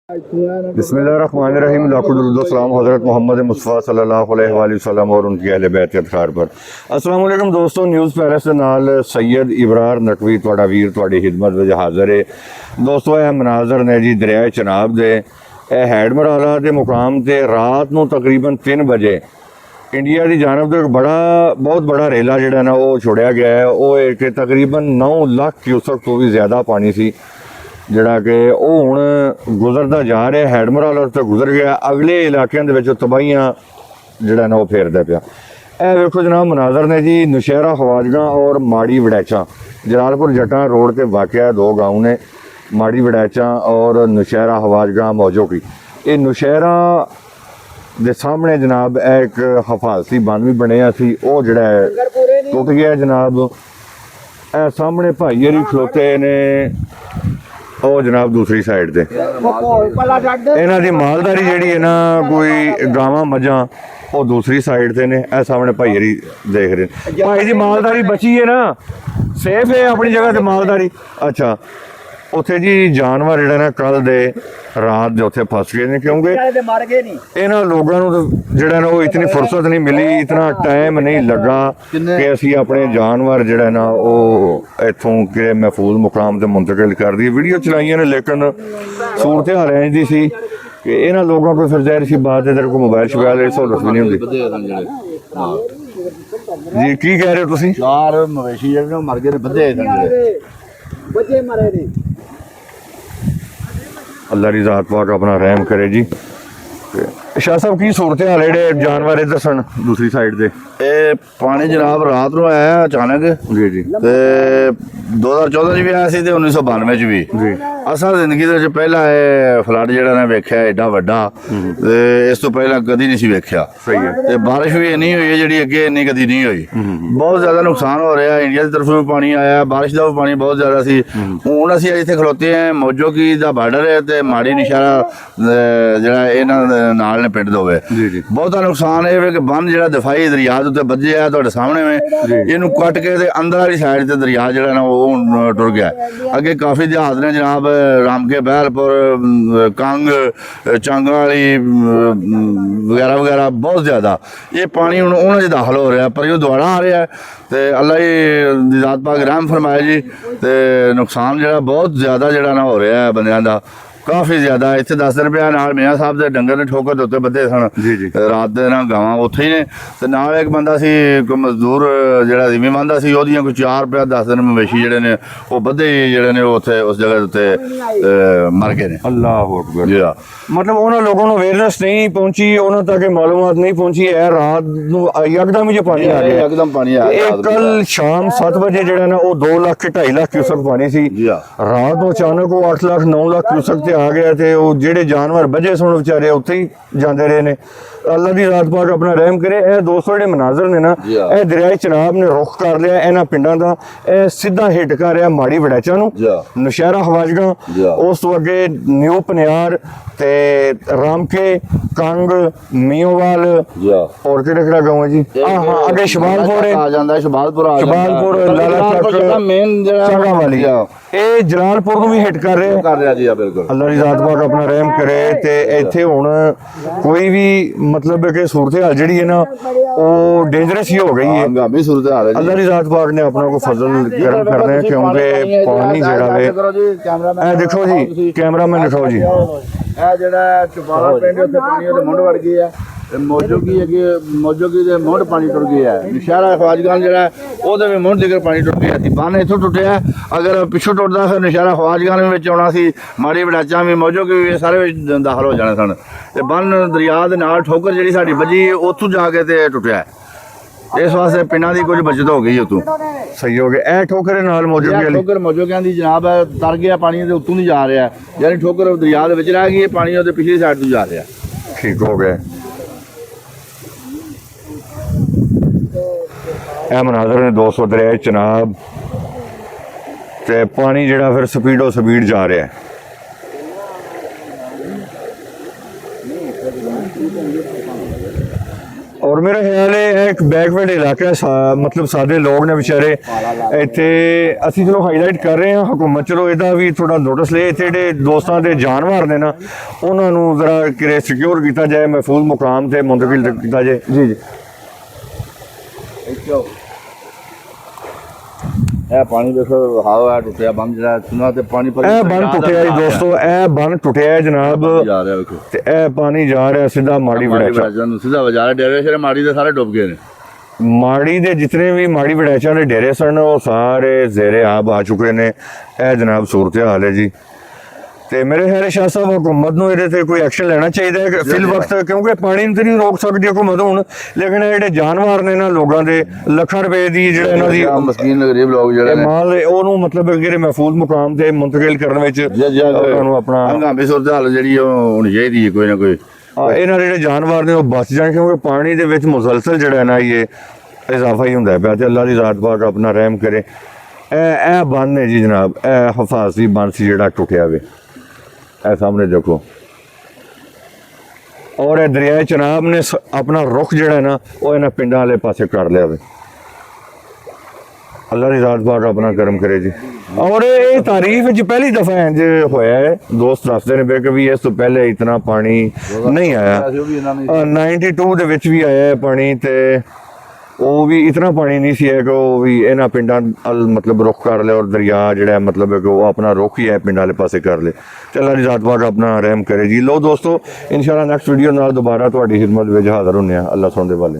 बिस्मिल्लाहिर्रहमानिर्रहीम लाखुद्दुरुद्दोसलाम हज़रत मोहम्मद मुस्तफ़ा सल्लल्लाहु अलैहि वसल्लम और उनकी अहले बैत अतहार पर। अस्सलाम वालेकुम दोस्तों, न्यूज़ पैलेस के नाल सैयद इबरार नकवी तुहाड़ा वीर तुहाड़ी खिदमत विच हाज़र है। दोस्तों यह मनाजर ने जी दरिया चनाब दे हैडमराला के मुकाम से रात को तकरीबन 3 बजे इंडिया की जानब तो एक बहुत बड़ा रेला जो ना वो छोड़िया गया है। वो एक तकरीबन 9 लाख क्यूसक तो भी ज़्यादा पानी सी ਜਿਹੜਾ कि ਉਹ ਹੁਣ ਗੁਜ਼ਰਦਾ ਜਾ ਰਿਹਾ ਹੈਡਮਰਾਲਾ ਤੋਂ ਗੁਜ਼ਰ ਗਿਆ। ਅਗਲੇ ਇਲਾਕਿਆਂ ਦੇ ਵਿੱਚ ਤਬਾਹੀਆਂ ਜਿਹੜਾ ਨਾ ਉਹ ਫੇਰਦਾ ਪਿਆ। ਇਹ ਵੇਖੋ ਜਨਾਬ ਮਨਾਜ਼ਰ ਨੇ ਜੀ ਨੌਸ਼ਹਿਰਾ ਖਵਾਜਗਾ और माड़ी वड़ैचा जलालपुर जटा रोड पर वाक़या 2 गाँव ने माड़ी वड़ैचा और नौशहरा खवाजगा मौजो की। ये नौशहरा ਦੇ ਸਾਹਮਣੇ जनाब एक हिफाजती बंद भी ਬਣਿਆ ਸੀ, ਉਹ ਜਿਹੜਾ ਟੁੱਟ ਗਿਆ जनाब। ਇਹ ਸਾਹਮਣੇ ਭਾਈ ਹਰੀ ਖਲੋਤੇ ਨੇ ਉਹ जनाब दूसरी साइड से इन्हों की मालदारी जी है ना, कोई गावां मझां वो दूसरी साइड से ने। सामने भाई हरी देख रहे हैं, भाई जी मालदारी बची है ना, सेफ है अपनी जगह से मालदारी। अच्छा उत्थे जी जानवर जिहड़े ने कल दे रात जो उत्थे फस गए ने, क्योंकि इन्हां लोगों नूं जिहड़ा ना वो इतनी फुर्सत नहीं मिली, इतना टाइम नहीं लगा कि असीं अपने जानवर जिहड़ा ना वो इत्थों के महफूज मुकाम ते मुंतकिल कर दी। वीडियो चलाइयां ने लेकिन सूरत हाल इंज दी सी कि इन्हां लोगों को फिर ज़ाहिर सी बात है, तेरे को मोबाइल शोबाइल की सहूलत भी नहीं हुंदी। जी की कह रहे हो तुसीं? 4 मवेशी जिहड़े मर गए ने, बच्चे मरे ने। अल्लाह की ज़ात पाक अपना रहम करे जी। शाह साहब की सूरत हाल है जानवर इधर सन दूसरी साइड से? पानी जनाब रात को आया अचानक जी जी, ते 2014 भी आया सी ते 1992 च भी जी। असल जिंदगी दे पहला फ्लड जिहड़ा ने वेख्या एडा वड्डा, ते इस तो पहला कदी नहीं सी वेख्या। सही है। ते बारिश भी इन्नी हुई है जिहड़ी अगे इन्नी कदी नहीं हुई। बहुत ज़्यादा नुकसान हो रहा है। इंडिया की तरफ भी पानी आया, बारिश का भी पानी बहुत ज़्यादा सी। हुण असीं इत्थे खलोते हैं, मौजो की दा बार्डर है ते माड़ी नौशहरा जिहड़ा इन्हां दे नाल ने पिंड दोवे। जी जी। बहुता नुकसान है कि बंद जिहड़ा दफाई दरिया दे उत्ते बज्जे आ तुहाडे सामने में, इहनूं कट के ते अंदर वाली साइड ते दरिया जिहड़ा ना वो टुर गया। अगे काफ़ी देहात ने जनाब, रामके बहलपुर, कंग, चांगा वाली वगैरह वगैरह बहुत ज़्यादा ये पानी हुण उन्हां 'च दाखल हो रहा, पर जो दुआड़ा आ रहा है तो अल्लाह ही ज़ात पाक रहम फरमाए जी। तो नुकसान जिहड़ा बहुत ज़्यादा जिहड़ा ना हो रहा है बंदियां दा, काफ़ी ज़्यादा। इत्थे 10 दिन पिया नाल मियाँ साहब के डंगर ने ठोकर उत्ते बद्धे सन जी जी। रात दे ना गावां उत्थे ही ने, ते नाल एक बंदा सी कोई मजदूर जिहड़ा जिमीं बांदा सी, ओहदियां कोई 4 पिया 10 दिन मवेशी जिहड़े ने वो बद्धे जिहड़े ने उत्थे उस जगह उत्ते मर गए ने। अल्लाह अकबर। जी मतलब उन्होंने लोगों को अवेयरनेस नहीं पहुंची, उन्होंने तक मालूमात नहीं पहुंची है। रात यकदम ही पानी आ गया, एकदम पानी आ गया। कल शाम 7 बजे जो ना वो 2 लाख के 2.5 लाख क्यूसक पानी सी। रात को अचानक वो 8 लाख 9 लाख क्यूसक ते आ गया। थे वो जेडे जानवर बजे सुन बेचारे उत्थे ही जाते रहे ने। अल्लाह की रात पाक अपना रहम करे। यह दोस्तों जो मनाजर ने ना, यह दरिया चनाब ने रुख कर लिया इन्होंने पिंडों का, यह सीधा हिट कर रहा माड़ी वड़ैचा नूं, नौशहरा खवाजगा, उस तो अगे न्यू पनियार ते रामके, कंग, मियोवाल और किहड़ा गाँव है जी? हाँ अगे शबालपुर आ जांदा है, शबालपुर लाला चक मेन चांगा वाली, ये जलालपुर को भी हिट कर रहे जी। बिल्कुल अल्लाह की ज़ात पाक अपना रहम करे। ते इत्थे हुण कोई भी मतलब कि सूरत हाल जी है ना वो डेंजरस ही हो गई है। हंगामी सूरत हाल है। अल्लाह की ज़ात पाक ने अपना को फजल करम करना है, क्योंकि पानी जिहड़ा वे ए देखो जी, कैमरा मैन दिखाओ जी, ਇਹ ਜਿਹੜਾ ਚੁਬਾਲਾ ਪਿੰਡ ਉੱਥੇ ਪਾਣੀ ਉਹਦੇ ਮੁੰਡ ਵੜ ਗਈ ਹੈ। ਤੇ ਮੌਜੂਗੀ ਅੱਗੇ ਮੌਜੂਗੀ ਦੇ ਮੁੰਡ ਪਾਣੀ ਟੁਰ ਗਿਆ ਹੈ। ਨੌਸ਼ਹਿਰਾ ਖਵਾਜਗਾਨ ਜਿਹੜਾ ਉਹਦੇ ਵੀ ਮੁੰਡ ਦੇ ਪਾਣੀ ਟੁਰ ਗਿਆ ਸੀ। ਬੰਨ ਇੱਥੋਂ ਟੁੱਟਿਆ, ਅਗਰ ਪਿੱਛੋਂ ਟੁੱਟਦਾ ਫਿਰ ਨੌਸ਼ਹਿਰਾ ਖਵਾਜਗਾਨ ਵਿੱਚ ਆਉਣਾ ਸੀ, ਮਾੜੀ ਵੜਾਚਾਂ ਵੀ ਮੌਜੂਗੀ ਵੀ ਸਾਰੇ ਵਿੱਚ ਦਾਖਲ ਹੋ ਜਾਣੇ ਸਨ। ਤੇ ਬੰਨ ਦਰਿਆ ਦੇ ਨਾਲ ਠੋਕਰ ਜਿਹੜੀ ਸਾਡੀ ਵੱਜੀ ਉੱਥੋਂ ਜਾ ਕੇ ਤੇ ਟੁੱਟਿਆ। इस वास्ते पिंडा की कुछ बचत हो गई उतों। सही हो गया। ठोकर नाल ठोकर मौजूगियां दी जनाब है, तर गया पानी के उत्तों नहीं जा रहा, यानी ठोकर दरिया के विच रह गई, पानी उसके पिछली साइड तो जा रहा। ठीक हो गया। यह मनाजर ने 200 दरिया चनाब ते पानी जिहड़ा फिर स्पीडो स्पीड जा रहा है। ਔਰ ਮੇਰਾ ਖਿਆਲ ਹੈ ਇਹ ਇੱਕ ਬੈਕਵਰਡ ਇਲਾਕਾ ਹੈ, ਮਤਲਬ ਸਾਡੇ ਲੋਕ ਨੇ ਵਿਚਾਰੇ ਇੱਥੇ। ਅਸੀਂ ਚਲੋ ਹਾਈਲਾਈਟ ਕਰ ਰਹੇ ਹਾਂ, ਹਕੂਮਤ ਚਲੋ ਇਹਦਾ ਵੀ ਥੋੜਾ ਨੋਟਿਸ ਲੈ, ਇੱਥੇ ਜਿਹੜੇ ਦੋਸਤਾਂ ਦੇ ਜਾਨਵਰ ਨੇ ਨਾ ਉਹਨਾਂ ਨੂੰ ਜ਼ਰਾ ਕਿਰੇ ਸਿਕਿਉਰ ਕੀਤਾ ਜਾਏ, ਮਹਿਫੂਜ਼ ਮੁਕਾਮ ਤੇ ਮੁੰਤਕਿਲ ਕੀਤਾ ਜਾਏ। ਜੀ ਜੀ ਇਹ ਪਾਣੀ ਦੇਖੋ ਹਵਾ ਟੁੱਟਿਆ ਬੰਦ ਜਿਹੜਾ ਸੁਣਾ ਤੇ ਪਾਣੀ ਪਰ ਇਹ ਬੰਨ ਟੁੱਟਿਆ ਜੀ ਦੋਸਤੋ, ਇਹ ਬੰਨ ਟੁੱਟਿਆ ਹੈ ਜਨਾਬ, ਜਾ ਰਿਹਾ ਵੇਖੋ ਤੇ ਇਹ ਪਾਣੀ ਜਾ ਰਿਹਾ ਸਿੱਧਾ ਮਾੜੀ ਵੜੈਚਾ ਨੂੰ ਸਿੱਧਾ ਵਜਾ ਰਿਹਾ ਡੇਰੇ ਸ਼ੇਰੇ ਮਾੜੀ ਦੇ ਸਾਰੇ ਡੁੱਬ ਗਏ ਨੇ। ਮਾੜੀ ਦੇ ਜਿਤਨੇ ਵੀ ਮਾੜੀ ਵੜੈਚਾ ਦੇ ਡੇਰੇ ਸਨ ਉਹ ਸਾਰੇ ਜ਼ੇਰੇ ਆਬ ਆ ਚੁੱਕੇ ਨੇ। ਇਹ ਜਨਾਬ ਸੂਰਤ ਹਾਲ ਹੈ ਜੀ। ਤੇ ਮੇਰੇ ਖਿਆਲ ਸ਼ਾਹ ਸਾਹਿਬ ਹੁਕੂਮਤ ਨੂੰ ਇਹਦੇ ਤੇ ਕੋਈ ਐਕਸ਼ਨ ਲੈਣਾ ਚਾਹੀਦਾ ਹੈ ਫਿਲ ਵਕਤ, ਕਿਉਂਕਿ ਪਾਣੀ ਨੂੰ ਤਾਂ ਨਹੀਂ ਰੋਕ ਸਕਦੀ ਹੁਕੂਮਤ ਹੁਣ, ਲੇਕਿਨ ਇਹ ਜਿਹੜੇ ਜਾਨਵਰ ਨੇ ਨਾ ਲੋਕਾਂ ਦੇ ਲੱਖਾਂ ਰੁਪਏ ਦੀ ਜਿਹੜਾ ਇਹਨਾਂ ਦੀ ਮਸਕੀਨ ਗਰੀਬ ਲੋਕ ਜਿਹੜੇ ਇਹ ਮਾਲ ਉਹਨੂੰ ਮਤਲਬ ਕਿ ਮਹਿਫੂਜ਼ ਮੁਕਾਮ ਤੇ ਮੁੰਤਕਿਲ ਕਰਨ ਵਿੱਚ ਉਹਨਾਂ ਨੂੰ ਆਪਣਾ ਹੰਗਾਮੀ ਸੂਰਤ ਹਾਲ ਜਿਹੜੀ ਉਹ ਹੋਣੀ ਚਾਹੀਦੀ ਹੈ ਕੋਈ ਨਾ ਕੋਈ। ਇਹਨਾਂ ਦੇ ਜਿਹੜੇ ਜਾਨਵਰ ਨੇ ਉਹ ਬਚ ਜਾਣ, ਕਿਉਂਕਿ ਪਾਣੀ ਦੇ ਵਿੱਚ ਮੁਸਲਸਲ ਜਿਹੜਾ ਨਾ ਇਹ ਇਜ਼ਾਫਾ ਹੀ ਹੁੰਦਾ ਪਿਆ। ਤੇ ਅੱਲਾਹ ਦੀ ਜ਼ਾਤ ਪਾਕ ਆਪਣਾ ਰਹਿਮ ਕਰੇ। ਇਹ ਬੰਨ ਹੈ ਜੀ ਜਨਾਬ, ਇਹ ਹਫਾਜ਼ਤੀ ਬੰਨ ਸੀ ਜਿਹੜਾ ਟੁੱਟਿਆ ਵੇ, ਇਹ ਸਾਹਮਣੇ ਦੇਖੋ। ਔਰ ਇਹ ਦਰਿਆ ਚਨਾਬ ਨੇ ਆਪਣਾ ਰੁਖ ਜਿਹੜਾ ਨਾ ਉਹ ਇਹਨਾਂ ਪਿੰਡਾਂ ਵਾਲੇ ਪਾਸੇ ਕਰ ਲਿਆ ਵੇ। ਅੱਲਾਹ ਦੀ ਜ਼ਾਤ ਪਾਕ ਆਪਣਾ ਕਰਮ ਕਰੇ ਜੀ। ਔਰ ਇਹ ਤਾਰੀਫ ਵਿੱਚ ਪਹਿਲੀ ਦਫਾ ਇੰਜ ਹੋਇਆ ਹੈ, ਦੋਸਤ ਦੱਸਦੇ ਨੇ ਕਿ ਵੀ ਇਸ ਤੋਂ ਪਹਿਲੇ ਇਤਨਾ ਪਾਣੀ ਨਹੀਂ ਆਇਆ। 92 ਦੇ ਵਿੱਚ ਵੀ ਆਇਆ ਹੈ ਪਾਣੀ, ਤੇ ਉਹ ਵੀ ਇਤਨਾ ਪਾਣੀ ਨਹੀਂ ਸੀ ਹੈ ਕਿ ਉਹ ਵੀ ਇਹਨਾਂ ਪਿੰਡਾਂ ਮਤਲਬ ਰੁਖ ਕਰ ਲਿਆ, ਔਰ ਦਰਿਆ ਜਿਹੜਾ ਮਤਲਬ ਹੈ ਕਿ ਉਹ ਆਪਣਾ ਰੁਖ ਹੀ ਹੈ ਪਿੰਡਾਂ ਵਾਲੇ ਪਾਸੇ ਕਰ ਲੇ। ਤੇ ਅੱਲਾਹ ਦੀ ਜ਼ਾਤ ਪਾਕ ਆਪਣਾ ਰਹਿਮ ਕਰੇ ਜੀ। ਲੋ ਦੋਸਤੋ, ਇਨਸ਼ਾਅੱਲਾ ਨੈਕਸਟ ਵੀਡੀਓ ਨਾਲ ਦੁਬਾਰਾ ਤੁਹਾਡੀ ਖਿਦਮਤ ਵਿੱਚ ਹਾਜ਼ਰ ਹੁੰਦੇ ਹਾਂ। ਅੱਲਾਹ ਸੁਣਦੇ ਵਾਲੇ।